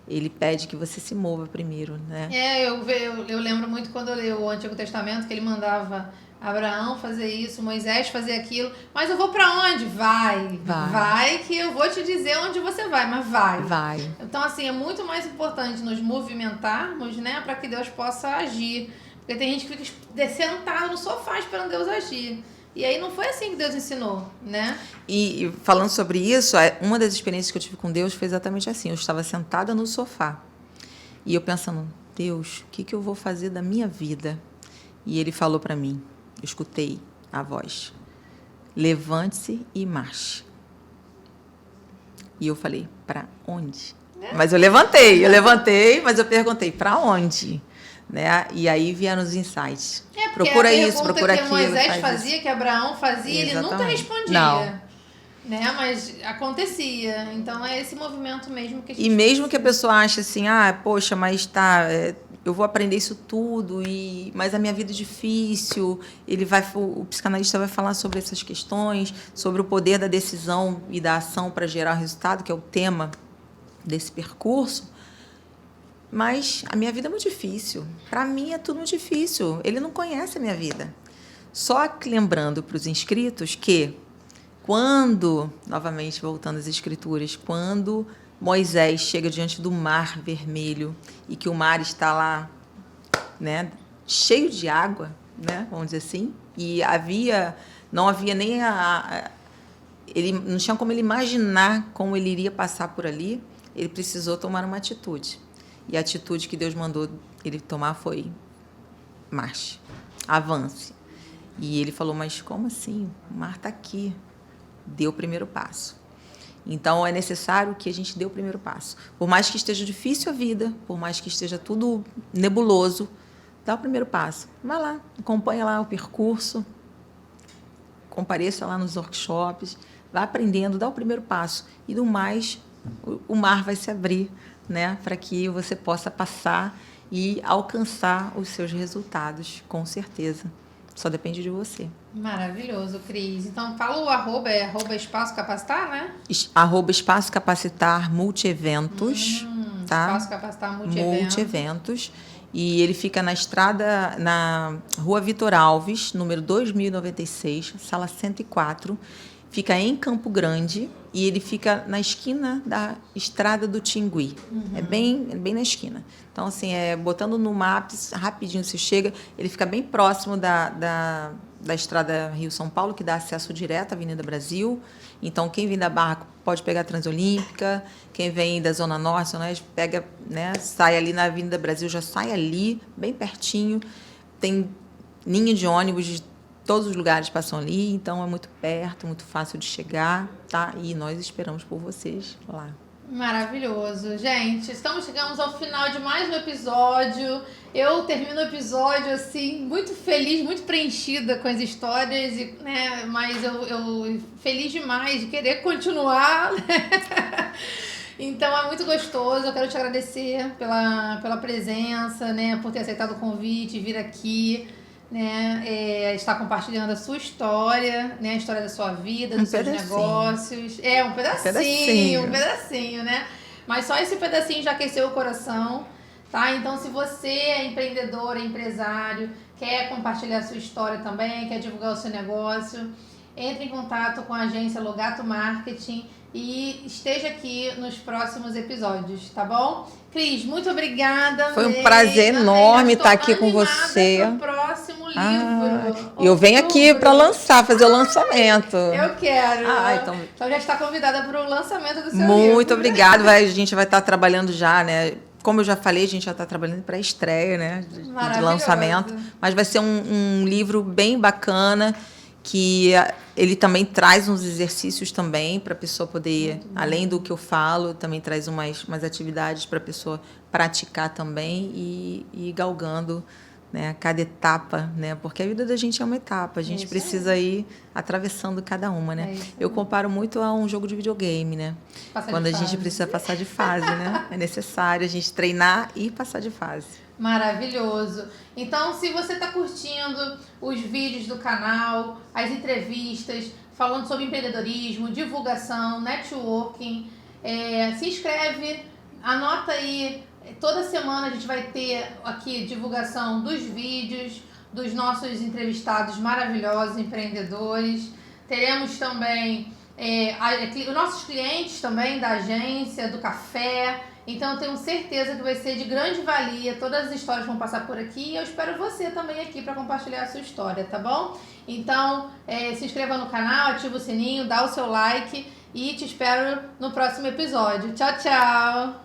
Ele pede que você se mova primeiro, né? Eu lembro muito quando eu li o Antigo Testamento, que Ele mandava Abraão fazer isso, Moisés fazer aquilo. Mas eu vou para onde? Vai que eu vou te dizer onde você vai, mas vai. Então, assim, é muito mais importante nos movimentarmos, né? Para que Deus possa agir. Porque tem gente que fica sentado no sofá esperando Deus agir. E aí não foi assim que Deus ensinou, né? E falando sobre isso, uma das experiências que eu tive com Deus foi exatamente assim. Eu estava sentada no sofá e eu pensando, Deus, o que eu vou fazer da minha vida? E Ele falou para mim, eu escutei a voz, levante-se e marche. E eu falei, para onde? Mas eu levantei, mas eu perguntei, para onde? Né? E aí vieram os insights. Procura isso, procura aquilo. Que Moisés fazia, que Abraão fazia, Ele nunca respondia. Não. Né? Mas acontecia. Então é esse movimento mesmo que a gente... E mesmo que a pessoa ache assim, poxa, mas eu vou aprender isso tudo, mas a minha vida é difícil. O psicanalista vai falar sobre essas questões, sobre o poder da decisão e da ação para gerar resultado, que é o tema desse percurso. mas a minha vida é muito difícil. Para mim é tudo muito difícil. Ele não conhece a minha vida. Só que lembrando para os inscritos que quando, novamente voltando às escrituras, quando Moisés chega diante do mar vermelho e que o mar está lá, né, cheio de água, né, vamos dizer assim, e não havia nem ele não tinha como ele imaginar como ele iria passar por ali, ele precisou tomar uma atitude. E a atitude que Deus mandou ele tomar foi: marche, avance. E ele falou: mas como assim? O mar está aqui. Deu o primeiro passo. Então, é necessário que a gente dê o primeiro passo. Por mais que esteja difícil a vida, por mais que esteja tudo nebuloso, dá o primeiro passo. Vai lá, acompanha lá o percurso, compareça lá nos workshops, vá aprendendo, dá o primeiro passo. E, do mais, o mar vai se abrir, né, para que você possa passar e alcançar os seus resultados, com certeza. Só depende de você. Maravilhoso, Cris. Então, fala o arroba Espaço Capacitar, né? Espaço Capacitar Multieventos. Tá? Espaço Capacitar Multieventos. E ele fica na Rua Vitor Alves, número 2096, sala 104. Fica em Campo Grande e ele fica na esquina da Estrada do Tingui. É bem na esquina. Então, assim, botando no Maps, rapidinho você chega. Ele fica bem próximo da Estrada Rio-São Paulo, que dá acesso direto à Avenida Brasil. Então, quem vem da Barra pode pegar a Transolímpica. Quem vem da Zona Norte, pega, né, sai ali na Avenida Brasil, já sai ali, bem pertinho. Tem linha de ônibus de todos os lugares passam ali, então é muito perto, muito fácil de chegar, tá? E nós esperamos por vocês lá. Maravilhoso. Gente, chegamos ao final de mais um episódio. Eu termino o episódio, assim, muito feliz, muito preenchida com as histórias, né? Mas eu feliz demais de querer continuar, né? Então, é muito gostoso. Eu quero te agradecer pela presença, né? Por ter aceitado o convite, vir aqui, né, estar compartilhando a sua história, né, a história da sua vida, dos seus negócios. Um pedacinho, né? Mas só esse pedacinho já aqueceu o coração, tá? Então, se você é empreendedor, é empresário, quer compartilhar a sua história também, quer divulgar o seu negócio, entre em contato com a agência Logato Marketing e esteja aqui nos próximos episódios, tá bom? Cris, muito obrigada. Foi um prazer enorme estar aqui com você. Pro próximo livro. Eu venho aqui para fazer o lançamento. Eu quero. Então já está convidada para o lançamento do seu livro. Muito obrigada. A gente vai estar trabalhando já, né? Como eu já falei, a gente já está trabalhando para a estreia, né? De lançamento. Mas vai ser um livro bem bacana, que ele também traz uns exercícios também para a pessoa poder, além do que eu falo, também traz umas atividades para a pessoa praticar também e ir galgando, né, cada etapa, né? Porque a vida da gente é uma etapa, a gente precisa ir atravessando cada uma, né? Eu comparo muito a um jogo de videogame, né? Quando a gente precisa passar de fase, né? É necessário a gente treinar e passar de fase. Maravilhoso. Então, se você está curtindo os vídeos do canal, as entrevistas, falando sobre empreendedorismo, divulgação, networking, se inscreve, anota aí. Toda semana a gente vai ter aqui divulgação dos vídeos, dos nossos entrevistados maravilhosos, empreendedores. Teremos também os nossos clientes também da agência, do café. Então, eu tenho certeza que vai ser de grande valia. Todas as histórias vão passar por aqui. E eu espero você também aqui para compartilhar a sua história, tá bom? Então, se inscreva no canal, ativa o sininho, dá o seu like e te espero no próximo episódio. Tchau, tchau!